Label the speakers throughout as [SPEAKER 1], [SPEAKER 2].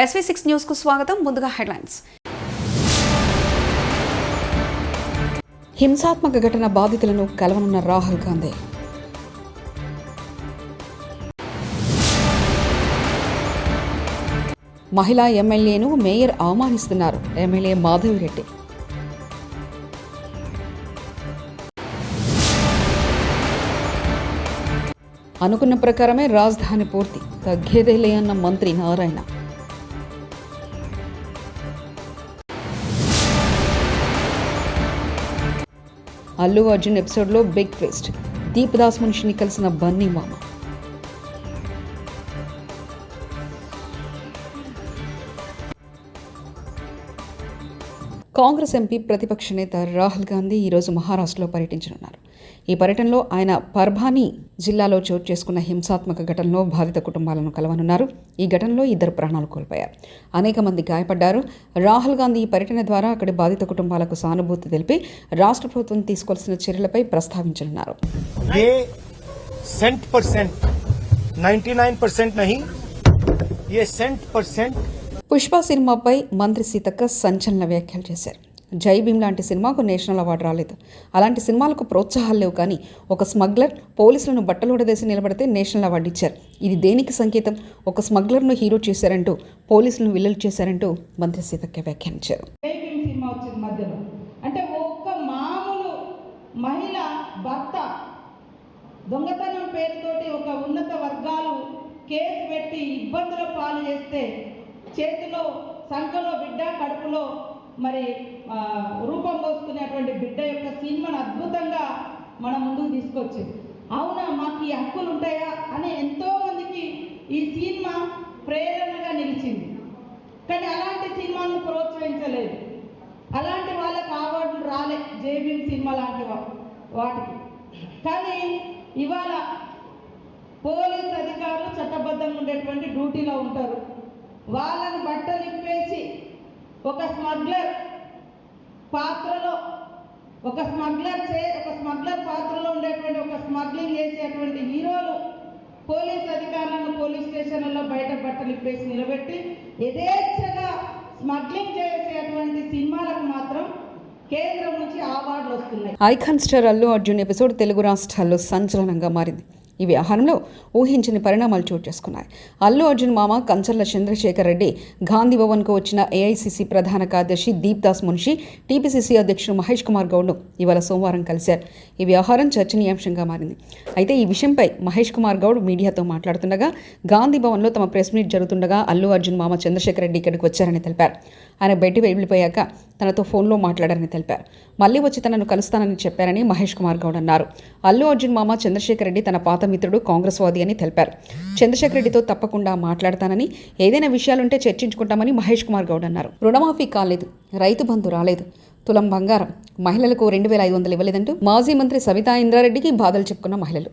[SPEAKER 1] SV6 news కు స్వాగతం. ముందుగా హెడ్లైన్స్. హింసాత్మక ఘటన బాధితులను కలవనున్న రాహుల్ గాంధీ. మహిళా ఎమ్మెల్యేను మేయర్ అవమానిస్తున్నారు. ఎమ్మెల్యే మాధవిరెడ్డి. అనుకున్న ప్రకారమే రాజధాని పూర్తి, తగ్గేదేలే అన్న మంత్రి నారాయణ. అల్లు అర్జున్ ఎపిసోడ్లో బిగ్ ట్విస్ట్, దీపదాస్ మున్షిని కలిసిన బన్నీ మామ. కాంగ్రెస్ ఎంపీ ప్రతిపక్ష నేత రాహుల్ గాంధీ ఈరోజు మహారాష్ట్రలో పర్యటించనున్నారు. ఈ పర్యటనలో ఆయన పర్భానీ జిల్లాలో చోటు చేసుకున్న హింసాత్మక ఘటనలో బాధిత కుటుంబాలను కలవనున్నారు. ఈ ఘటనలో 2 ప్రాణాలు కోల్పోయారు, అనేక మంది గాయపడ్డారు. రాహుల్ గాంధీ ఈ పర్యటన ద్వారా అక్కడి బాధిత కుటుంబాలకు సానుభూతి తెలిపి రాష్ట్ర ప్రభుత్వం తీసుకోవాల్సిన చర్యలపై ప్రస్తావించనున్నారు.
[SPEAKER 2] 99%
[SPEAKER 1] పుష్ప సినిమాపై మంత్రి సీతక్క సంచలన వ్యాఖ్యలు చేశారు. జై భీమ్ లాంటి సినిమాకు నేషనల్ అవార్డు రాలేదు. అలాంటి సినిమాలకు ప్రోత్సాహాలు లేవు. కానీ ఒక స్మగ్లర్ పోలీసులను బట్టలుడదేసి నిలబడితే నేషనల్ అవార్డు ఇచ్చారు. ఇది దేనికి సంకేతం? ఒక స్మగ్లర్ను హీరో చేశారంటూ, పోలీసులను విల్లలు చేశారంటూ మంత్రి సీతక్క వ్యాఖ్యానించారు.
[SPEAKER 3] జై భీమ్ సినిమా వచ్చిన మధ్యలో అంటే ఒక్క మామూలు మహిళ భర్త దొంగతనం పేరుతోటి ఒక ఉన్నత వర్గాలు కేసు పెట్టి ఇబ్బందుల పాలు చేస్తే చేతిలో సంఖలో బిడ్డ, కడుపులో మరి రూపం పోసుకునేటువంటి బిడ్డ యొక్క సినిమాను అద్భుతంగా మన ముందుకు తీసుకొచ్చింది. అవునా, మాకు ఈ హక్కులు ఉంటాయా అని ఎంతోమందికి ఈ సినిమా ప్రేరణగా నిలిచింది. కానీ అలాంటి సినిమాను ప్రోత్సహించలేదు. అలాంటి వాళ్ళకి అవార్డులు రాలే జై భీమ్ సినిమా లాంటి వాటికి. కానీ ఇవాళ పోలీస్ అధికారులు చట్టబద్ధంగా ఉండేటువంటి డ్యూటీలో ఉంటారు. వాళ్ళని బట్టలు ఇప్పేసి ఒక స్మగ్లర్ పాత్రలో ఒక స్మగ్లర్ పాత్రలో ఉండేటువంటి ఒక స్మగ్లింగ్ చేసేటువంటి హీరోలు పోలీస్ అధికారులను పోలీస్ స్టేషన్లలో బయట బట్టలు ఇప్పేసి నిలబెట్టి యథేచ్ఛగా స్మగ్లింగ్ చేసేటువంటి సినిమాలకు మాత్రం కేంద్రం నుంచి అవార్డులు వస్తున్నాయి.
[SPEAKER 1] Icon star Allu Arjun episode Telugu రాష్ట్రాల్లో సంచలనంగా మారింది. ఈ వ్యవహారంలో ఊహించని పరిణామాలు చోటు చేసుకున్నాయి. అల్లు అర్జున్ మామ కంచర్ల చంద్రశేఖర్ రెడ్డి గాంధీ భవన్కు వచ్చిన ఏఐసిసి ప్రధాన కార్యదర్శి దీపదాస్ మున్షి, టీపీసీసీ అధ్యక్షుడు మహేష్ కుమార్ గౌడ్ను ఇవాళ సోమవారం కలిశారు. ఈ వ్యవహారం చర్చనీయాంశంగా మారింది. అయితే ఈ విషయంపై మహేష్ కుమార్ గౌడ్ మీడియాతో మాట్లాడుతుండగా, గాంధీ భవన్లో తమ ప్రెస్ మీట్ జరుగుతుండగా అల్లు అర్జున్ మామ చంద్రశేఖర్ రెడ్డి ఇక్కడికి వచ్చారని తెలిపారు. ఆయన బయటికి వెళ్ళిపోయాక తనతో ఫోన్లో మాట్లాడారని తెలిపారు. మళ్లీ వచ్చి తనను కలుస్తానని చెప్పారని మహేష్ కుమార్ గౌడ్ అన్నారు. అల్లు అర్జున్ మామ చంద్రశేఖర్ రెడ్డి తన పాత మిత్రుడు, కాంగ్రెస్ వాది అని తెలిపారు. చంద్రశేఖర్ రెడ్డితో తప్పకుండా మాట్లాడతానని, ఏదైనా విషయాలుంటే చర్చించుకుంటామని మహేష్ కుమార్ గౌడ్ అన్నారు. రుణమాఫీ కాలేదు, రైతు బంధు రాలేదు, తులం బంగారం, మహిళలకు 2,500 ఇవ్వలేదంటూ మాజీ మంత్రి సవితా ఇంద్రారెడ్డికి బాధలు చెప్పుకున్న మహిళలు.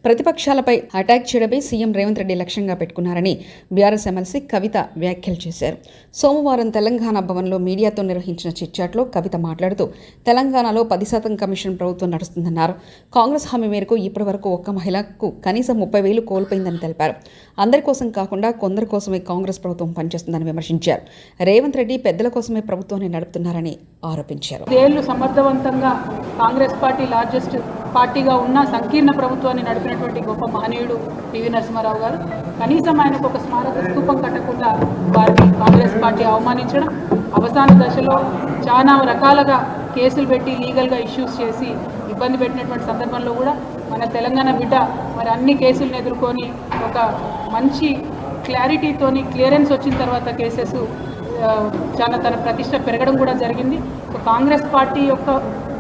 [SPEAKER 1] ప్రతిపక్షాలపై అటాక్ చేయడమే సీఎం రేవంత్ రెడ్డి లక్ష్యంగా పెట్టుకున్నారని బీఆర్ఎస్ ఎమ్మెల్సీ కవిత వ్యాఖ్యలు చేశారు. సోమవారం తెలంగాణ భవన్లో మీడియాతో నిర్వహించిన చిట్చాట్లో కవిత మాట్లాడుతూ, తెలంగాణలో 10% కమిషన్ ప్రభుత్వం నడుస్తుందన్నారు. కాంగ్రెస్ హామీ మేరకు ఇప్పటి వరకు ఒక్క మహిళకు కనీసం 30,000 కోల్పోయిందని తెలిపారు. అందరి కోసం కాకుండా కొందరి కోసమే కాంగ్రెస్ ప్రభుత్వం పనిచేస్తుందని విమర్శించారు. రేవంత్ రెడ్డి పెద్దల కోసమే ప్రభుత్వాన్ని నడుపుతున్నారని ఆరోపించారు.
[SPEAKER 4] సమర్థవంతంగా కాంగ్రెస్ పార్టీ లార్జెస్ట్ పార్టీగా ఉన్న సంకీర్ణ ప్రభుత్వాన్ని నడిపినటువంటి గొప్ప మహనీయుడు పివి నరసింహారావు గారు కనీసం ఆయనకు ఒక స్మారక స్తూపం కట్టకుండా వారిని కాంగ్రెస్ పార్టీ అవమానించడం, అవసాన దశలో చాలా రకాలుగా కేసులు పెట్టి లీగల్గా ఇష్యూస్ చేసి ఇబ్బంది పెట్టినటువంటి సందర్భంలో కూడా మన తెలంగాణ బిడ్డ మరి అన్ని కేసులను ఎదుర్కొని ఒక మంచి క్లారిటీతోని క్లియరెన్స్ వచ్చిన తర్వాత కేసెస్ చాలా తన ప్రతిష్ట పెరగడం కూడా జరిగింది. కాంగ్రెస్ పార్టీ యొక్క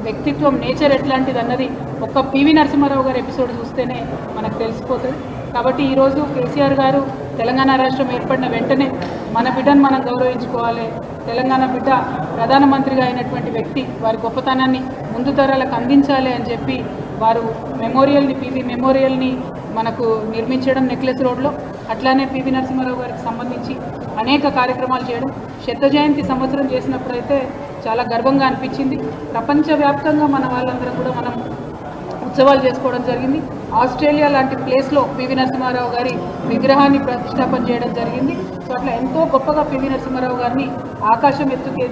[SPEAKER 4] వ్యక్తిత్వం నేచర్ ఎట్లాంటిది అన్నది ఒక్క పివి నరసింహారావు గారి ఎపిసోడ్ చూస్తేనే మనకు తెలిసిపోతుంది. కాబట్టి ఈరోజు కేసీఆర్ గారు తెలంగాణ రాష్ట్రం ఏర్పడిన వెంటనే మన బిడ్డను మనం గౌరవించుకోవాలి, తెలంగాణ బిడ్డ ప్రధానమంత్రిగా అయినటువంటి వ్యక్తి వారి గొప్పతనాన్ని ముందు తరాలకు అందించాలి అని చెప్పి వారు పివి మెమోరియల్ని మనకు నిర్మించడం నెక్లెస్ రోడ్లో, అట్లానే పివి నరసింహారావు గారికి సంబంధించి అనేక కార్యక్రమాలు చేయడం, శత జయంతి సంవత్సరం చేసినప్పుడైతే చాలా గర్వంగా అనిపించింది. ప్రపంచవ్యాప్తంగా మన వాళ్ళందరం కూడా మనం ఉత్సవాలు చేసుకోవడం జరిగింది. ఆస్ట్రేలియా లాంటి ప్లేస్లో పివి నరసింహారావు గారి విగ్రహాన్ని ప్రతిష్టాపన చేయడం జరిగింది. సో అట్లా ఎంతో గొప్పగా పివి నరసింహారావు గారిని ఆకాశం ఎత్తుకే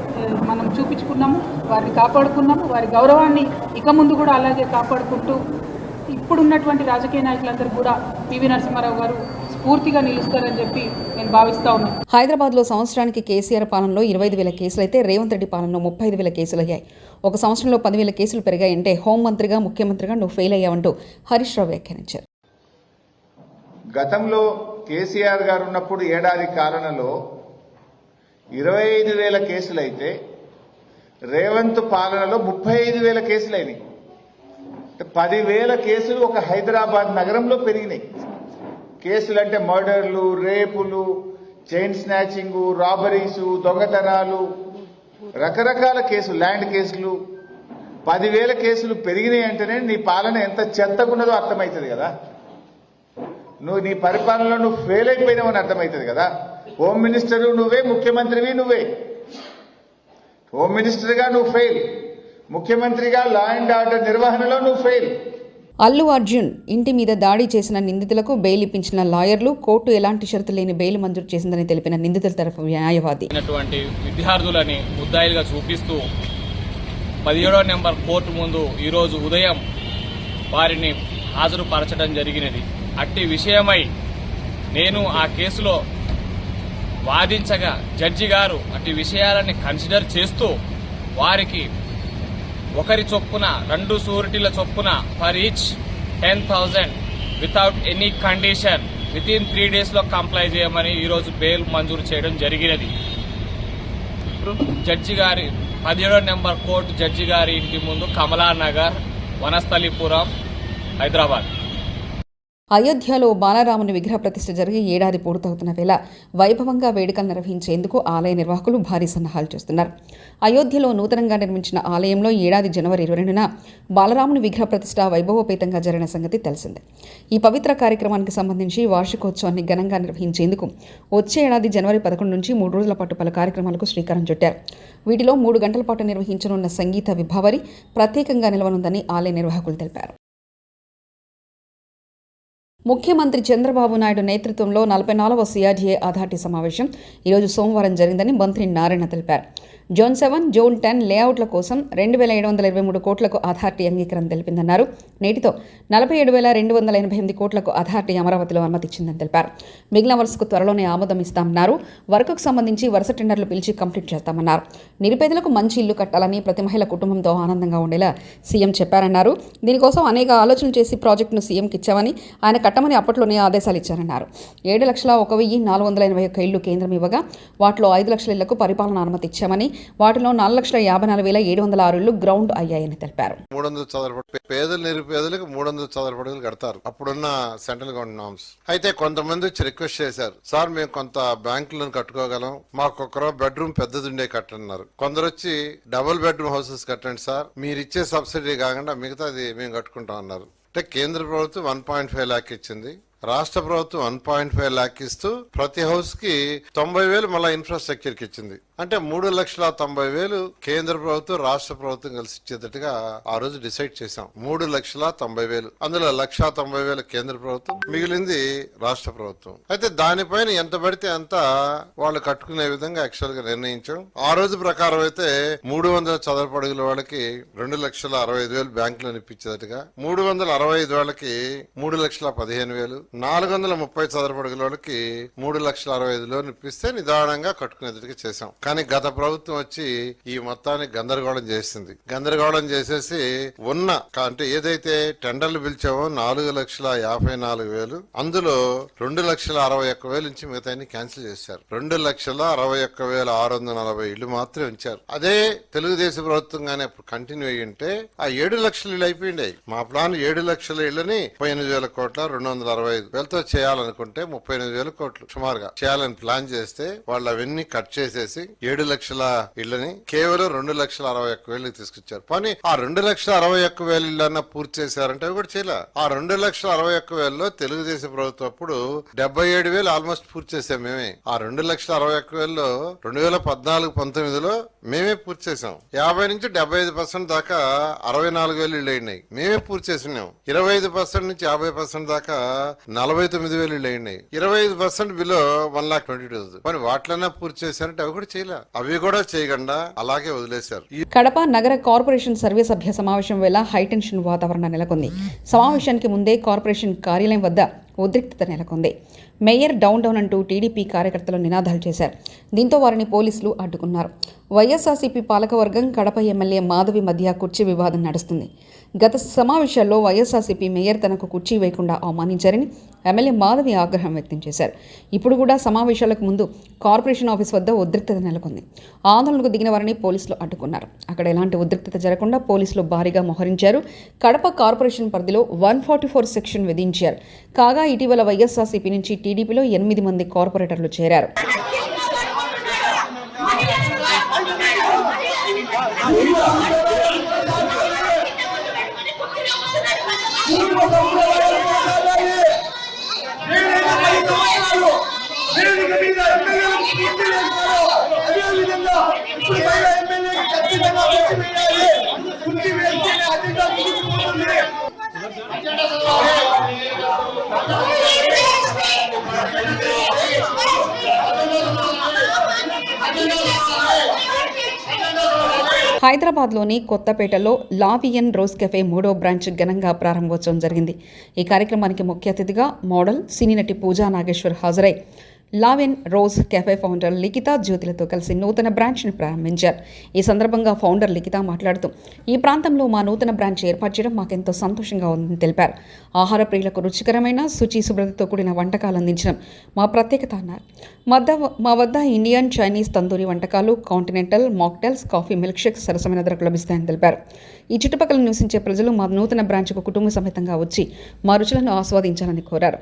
[SPEAKER 4] మనం చూపించుకున్నాము, వారిని కాపాడుకున్నాము. వారి గౌరవాన్ని ఇక ముందు కూడా అలాగే కాపాడుకుంటూ ఇప్పుడున్నటువంటి రాజకీయ నాయకులందరూ కూడా పివి నరసింహారావు గారు స్ఫూర్తిగా నిలుస్తారని చెప్పి నేను భావిస్తా ఉన్నాను.
[SPEAKER 1] హైదరాబాద్లో సంవత్సరానికి కేసీఆర్ పాలనలో 25,000 కేసులు అయితే రేవంత్ రెడ్డి పాలనలో 35,000 కేసులు అయ్యాయి. ఒక సంవత్సరంలో 10,000 కేసులు పెరిగాయంటే హోంమంత్రిగా ముఖ్యమంత్రిగా నువ్వు ఫెయిల్ అయ్యావంటూ హరీష్ రావు వ్యాఖ్యానించారు.
[SPEAKER 2] గతంలో కేసీఆర్ గారు ఉన్నప్పుడు ఏడాది కాలంలో 25,000 కేసులైతే రేవంత్ పాలనలో 35,000 కేసులైనాయి. 10,000 కేసులు ఒక హైదరాబాద్ నగరంలో పెరిగినాయి. కేసులు అంటే మర్డర్లు, రేపులు, చైన్ స్నాచింగ్, రాబరీసు, దొంగతనాలు, రకరకాల కేసులు, ల్యాండ్ కేసులు, 10,000 కేసులు పెరిగినాయి అంటేనే నీ పాలన ఎంత చెత్తగున్నదో అర్థమవుతుంది కదా. నీ పరిపాలనలో నువ్వు ఫెయిల్ అయిపోయినావని అర్థమవుతుంది కదా. హోమ్ మినిస్టర్ నువ్వే, ముఖ్యమంత్రివి నువ్వే. హోమ్ మినిస్టర్గా నువ్వు ఫెయిల్, ముఖ్యమంత్రిగా లా అండ్ ఆర్డర్ నిర్వహణలో నువ్వు ఫెయిల్.
[SPEAKER 1] అల్లు అర్జున్ ఇంటి మీద దాడి చేసిన నిందితులకు బెయిల్ ఇప్పించిన లాయర్లు, కోర్టు ఎలాంటి షరతు లేని బెయిల్ మంజూరు చేసిందని తెలిపిన నిందితుల తరఫు న్యాయవాది.
[SPEAKER 5] విద్యార్థులని ముద్దాయిలుగా చూపిస్తూ 17వ నెంబర్ కోర్టు ముందు ఈరోజు ఉదయం వారిని హాజరుపరచడం జరిగినది. అట్టి విషయమై నేను ఆ కేసులో వాదించగా జడ్జి గారు అట్టి విషయాలని కన్సిడర్ చేస్తూ వారికి ఒకరి చొప్పున 2 షూరిటీల చొప్పున for each 10,000 without any condition within 3 days లో కంప్లై చేయమని ఈరోజు బెయిల్ మంజూరు చేయడం జరిగినది. జడ్జి గారి 17వ నెంబర్ కోర్టు జడ్జి గారి ఇంటి ముందు కమలానగర్, వనస్థలిపురం, హైదరాబాద్.
[SPEAKER 1] అయోధ్యలో బాలరాముని విగ్రహ ప్రతిష్ఠ జరిగి ఏడాది పూర్తవుతున్న వేళ వైభవంగా వేడుకలు నిర్వహించేందుకు ఆలయ నిర్వాహకులు భారీ సన్నాహాలు చేస్తున్నారు. అయోధ్యలో నూతనంగా నిర్మించిన ఆలయంలో ఏడాది జనవరి 22న బాలరాముని విగ్రహ ప్రతిష్ఠ వైభవోపేతంగా జరిగిన సంగతి తెలిసిందే. ఈ పవిత్ర కార్యక్రమానికి సంబంధించి వార్షికోత్సవాన్ని ఘనంగా నిర్వహించేందుకు వచ్చే ఏడాది జనవరి 11 నుంచి 3 రోజుల పాటు పలు కార్యక్రమాలకు శ్రీకారం చుట్టారు. వీటిలో 3 గంటల పాటు నిర్వహించనున్న సంగీత విభావరి ప్రత్యేకంగా నిలవనుందని ఆలయ నిర్వాహకులు తెలిపారు. ముఖ్యమంత్రి చంద్రబాబు నాయుడు నేతృత్వంలో 44వ సిఆర్డీఏ అథారిటీ సమావేశం ఈరోజు సోమవారం జరిగిందని మంత్రి నారాయణ తెలిపారు. జోన్ 7, జోన్ 10 లేఅవుట్ల కోసం 2,723 కోట్లకు అథారిటీ అంగీకారం తెలిపిందన్నారు. నేటితో 47,288 కోట్లకు అథారిటీ అమరావతిలో అనుమతిచ్చిందని తెలిపారు. మిగిలిన వరుసకు త్వరలోనే ఆమోదం ఇస్తామన్నారు. వర్కుకు సంబంధించి వరుస టెండర్లు పిలిచి కంప్లీట్ చేస్తామన్నారు. నిరుపేదలకు మంచి ఇల్లు కట్టాలని, ప్రతి మహిళ కుటుంబంతో ఆనందంగా ఉండేలా సీఎం చెప్పారన్నారు. దీనికోసం అనేక ఆలోచనలు చేసి ప్రాజెక్టును సీఎంకి ఇచ్చామని, ఆయన కట్టమని అప్పట్లోనే ఆదేశాలు ఇచ్చారన్నారు. 7,01,181 ఇళ్లు కేంద్రం ఇవ్వగా వాటిలో 5 లక్షల ఇళ్లకు పరిపాలన అనుమతి ఇచ్చామని, వాటిలో 4,54,706 ఇళ్లు గ్రౌండ్ అయ్యాయని తెలిపారు.
[SPEAKER 6] 300 చదరపడి పేదలు నిరుపేదలకు 300 చదరపడుగులు కడతారు అప్పుడున్న సెంట్రల్ గవర్నమెంట్ నామ్స్. అయితే కొంతమంది వచ్చి రిక్వెస్ట్ చేశారు, సార్ మేము కొంత బ్యాంకులను కట్టుకోగలం, మాకు ఒక బెడ్రూమ్ పెద్దదుండే కట్టన్నారు. కొందరు వచ్చి డబుల్ బెడ్రూమ్ హౌసెస్ కట్టండి సార్, మీరు ఇచ్చే సబ్సిడీ కాకుండా మిగతాది మేము కట్టుకుంటాం అన్నారు. అంటే కేంద్ర ప్రభుత్వం 1.5 lakh ఇచ్చింది, రాష్ట్ర ప్రభుత్వం 1.5 lakh ఇస్తూ ప్రతి హౌస్ కి 90,000 మళ్ళా ఇన్ఫ్రాస్ట్రక్చర్ కి ఇచ్చింది. అంటే 3,90,000 కేంద్ర ప్రభుత్వం రాష్ట్ర ప్రభుత్వం కలిసి ఇచ్చేటట్టుగా ఆ రోజు డిసైడ్ చేశాం. 3,90,000 అందులో 1,90,000 కేంద్ర ప్రభుత్వం, మిగిలింది రాష్ట్ర ప్రభుత్వం. అయితే దానిపైన ఎంత పడితే అంత వాళ్ళు కట్టుకునే విధంగా యాక్చువల్ గా నిర్ణయించాం. ఆ రోజు ప్రకారం అయితే 300 చదరపు అడుగుల వాళ్ళకి 2,65,000 బ్యాంకులో ఇప్పించేటట్టుగా, 365 వాళ్ళకి 3,15,000, 430 చదరపు అడుగుల వాళ్ళకి 3,65,000 ఇప్పిస్తే నిదానంగా కట్టుకునేటట్టుగా చేశాం. కానీ గత ప్రభుత్వం వచ్చి ఈ మొత్తాన్ని గందరగోళం చేసేసి ఉన్న అంటే ఏదైతే టెండర్లు పిలిచామో 4,54,000 అందులో 2,61,000 నుంచి మిగతా క్యాన్సిల్ చేశారు. 2,61,640 ఇళ్లు మాత్రమే ఉంచారు. అదే తెలుగుదేశం ప్రభుత్వం గానీ అప్పుడు కంటిన్యూ అయ్యి ఉంటే ఆ 7 లక్షల ఇళ్ళు అయిపోయింది. మా ప్లాన్ 7 లక్షల ఇళ్లని 38,000 కోట్ల 265,000తో చేయాలనుకుంటే 38,000 కోట్లు సుమారుగా చేయాలని ప్లాన్ చేస్తే వాళ్ళు అవన్నీ కట్ చేసేసి 7 లక్షల ఇళ్లని కేవలం 2,61,000 తీసుకొచ్చారు. కానీ ఆ 2,61,000 ఇళ్ళన్నా పూర్తి చేశారంటే అవి కూడా చేయలే. ఆ 2,61,000లో తెలుగుదేశం ప్రభుత్వం అప్పుడు 77,000 ఆల్మోస్ట్ పూర్తి చేసాం మేమే. ఆ 2,61,000లో 2014-19లో మేమే పూర్తి చేసాం. 50 నుంచి 75% దాకా 64,000 ఇళ్ళు అయినాయి, మేమే పూర్తి చేసినాం. 25% నుంచి 50% దాకా 49,000 ఇళ్ళు అయినాయి. 25% బిలో 1,22,000. మరి వాటిలన్నా పూర్తి చేశారంటే అవి కూడా చేయలే. అవి కూడా చేయకుండా అలాగే వదిలేశారు.
[SPEAKER 1] కడప నగర కార్పొరేషన్ సర్వే సభ్య సమావేశం వేళ హైటెన్షన్ వాతావరణం నెలకొంది. సమావేశానికి ముందే కార్పొరేషన్ కార్యాలయం వద్ద ఉద్రిక్తత నెలకొంది. మేయర్ డౌన్ డౌన్ అంటూ టీడీపీ కార్యకర్తలు నినాదాలు చేశారు. దీంతో వారిని పోలీసులు అడ్డుకున్నారు. వైఎస్ఆర్సీపీ పాలకవర్గం కడప ఎమ్మెల్యే మాధవి మధ్య కుర్చీ వివాదం నడుస్తుంది. గత సమావేశాల్లో వైఎస్ఆర్సీపీ మేయర్ తనకు కుర్చీ వేయకుండా అవమానించారని ఎమ్మెల్యే మాధవి ఆగ్రహం వ్యక్తం చేశారు. ఇప్పుడు కూడా సమావేశాలకు ముందు కార్పొరేషన్ ఆఫీస్ వద్ద ఉద్రిక్తత నెలకొంది. ఆందోళనకు దిగిన వారిని పోలీసులు అడ్డుకున్నారు. అక్కడ ఎలాంటి ఉద్రిక్తత జరగకుండా పోలీసులు భారీగా మోహరించారు. కడప కార్పొరేషన్ పరిధిలో 144 సెక్షన్ విధించారు. కాగా ఇటీవల వైఎస్ఆర్సీపీ నుంచి టీడీపీలో 8 మంది కార్పొరేటర్లు చేరారు. హైదరాబాద్లోని కొత్తపేటలో లావియన్ రోజ్ కెఫే 3వ బ్రాంచ్ ఘనంగా ప్రారంభోత్సవం జరిగింది. ఈ కార్యక్రమానికి ముఖ్య అతిథిగా మోడల్ సినీ నటి పూజా నాగేశ్వర్ హాజరై లావియన్ రోజ్ కెఫే ఫౌండర్ లిఖిత జ్యోతిలతో కలిసి నూతన బ్రాంచ్ని ప్రారంభించారు. ఈ సందర్భంగా ఫౌండర్ లిఖిత మాట్లాడుతూ ఈ ప్రాంతంలో మా నూతన బ్రాంచ్ ఏర్పాటు చేయడం మాకెంతో సంతోషంగా ఉందని తెలిపారు. ఆహార ప్రియులకు రుచికరమైన శుచి శుభ్రతతో కూడిన వంటకాలు అందించడం మా ప్రత్యేకత అన్నారు. మా వద్ద ఇండియన్, చైనీస్, తందూరి వంటకాలు, continental, mocktails, coffee, milk shakes సరసమైన ధరకు లభిస్తాయని తెలిపారు. ఈ చుట్టుపక్కల నివసించే ప్రజలు మా నూతన బ్రాంచ్కు కుటుంబ సమేతంగా వచ్చి మా రుచులను ఆస్వాదించాలని కోరారు.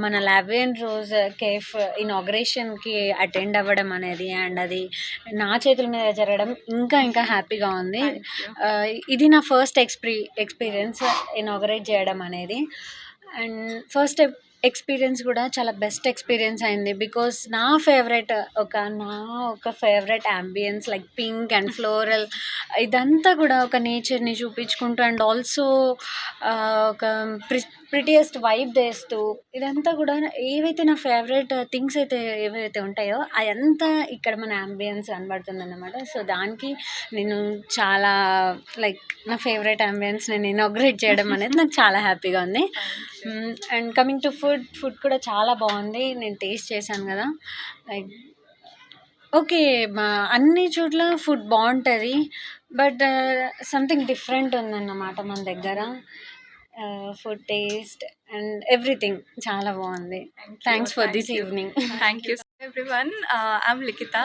[SPEAKER 7] మన లావియన్ రోజ్ కేఫ్ ఇనాగ్రేషన్కి అటెండ్ అవ్వడం అనేది అండ్ అది నా చేతుల మీద జరగడం ఇంకా హ్యాపీగా ఉంది. ఇది నా ఫస్ట్ ఎక్స్పీరియన్స్ ఇనాగ్రేట్ చేయడం అనేది. అండ్ ఫస్ట్ ఎక్స్పీరియన్స్ కూడా చాలా బెస్ట్ ఎక్స్పీరియన్స్ అయింది. బికాస్ నా ఒక favourite ambience like pink and floral ఇదంతా కూడా ఒక నేచర్ని చూపించుకుంటూ అండ్ ఆల్సో ఒక ప్రిటియెస్ట్ వైబ్ తెస్తూ ఇదంతా కూడా ఏవైతే నా ఫేవరెట్ థింగ్స్ అయితే ఏవైతే ఉంటాయో అదంతా ఇక్కడ మన అంబియన్స్ కనబడుతుంది అన్నమాట. సో దానికి నేను చాలా లైక్ నా ఫేవరెట్ అంబియన్స్ నేను ఇనాగ్రేట్ చేయడం అనేది నాకు చాలా హ్యాపీగా ఉంది. అండ్ కమింగ్ టు ఫుడ్ కూడా చాలా బాగుంది. నేను టేస్ట్ చేశాను కదా, లైక్ ఓకే అన్ని చోట్ల ఫుడ్ బాగుంటుంది బట్ సంథింగ్ డిఫరెంట్ ఉందన్నమాట మన దగ్గర. ఫుడ్ టేస్ట్ అండ్ ఎవ్రీథింగ్ చాలా బాగుంది. Thanks for this evening.
[SPEAKER 8] Thank you everyone. I'm Likita,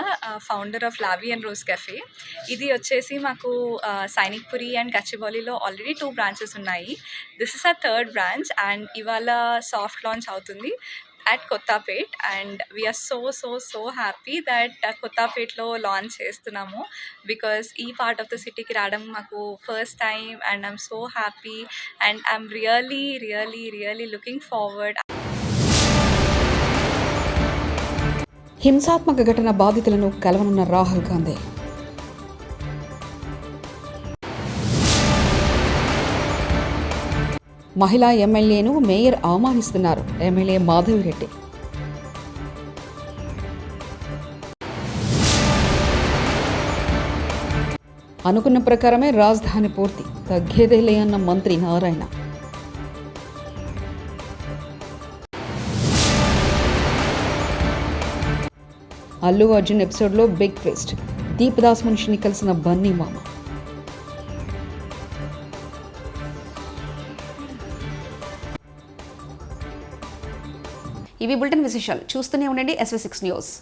[SPEAKER 8] founder of Lavian Rose Cafe. ఇది వచ్చేసి మాకు సైనిక్పురి అండ్ గచ్చిబౌలిలో ఆల్రెడీ 2 బ్రాంచెస్ ఉన్నాయి. దిస్ ఇస్ ఆ 3rd బ్రాంచ్ అండ్ ఇవాళ సాఫ్ట్ లాంచ్ అవుతుంది at Kottapet and we are so happy that Kottapetlo launch చేస్తున్నాము because ఈ part of the city కి రావడం మాకు first time and I'm so happy and I'm really looking forward.
[SPEAKER 1] హింసాత్మక ఘటన బాధితులను కలవనున్న రాహుల్ గాంధీ. మహిళా ఎమ్మెల్యేను మేయర్ అవమానిస్తున్నారు. ఎమ్మెల్యే మాధవిరెడ్డి. అనుకున్న ప్రకారమే రాజధాని పూర్తి, తగ్గేదేలే అన్న మంత్రి నారాయణ. అల్లు అర్జున్ ఎపిసోడ్లో బిగ్ ట్విస్ట్, దీపదాస్ మున్షిని కలిసిన బన్నీ మామ. ఇవి బులెటిన్ విశేషాలు. చూస్తూనే ఉండండి SV6 న్యూస్.